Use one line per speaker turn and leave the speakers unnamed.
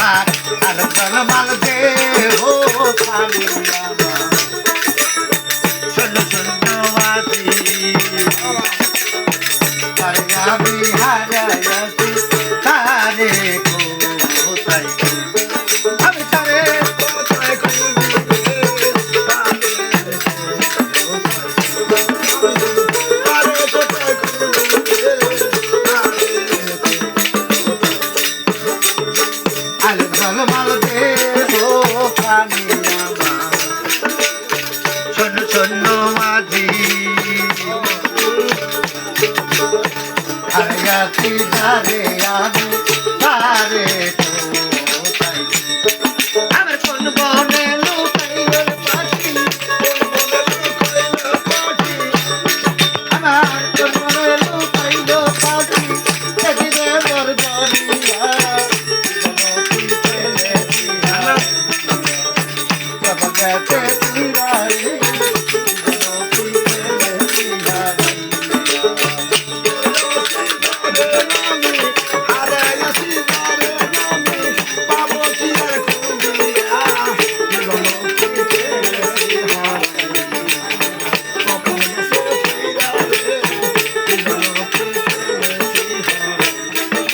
আর জলমাল দে ও খালি আমার শূন্য শূন্য আছি তারে আমি হারাইয়াছি তারে কোথায় আমি তারে কোথায় জলমাল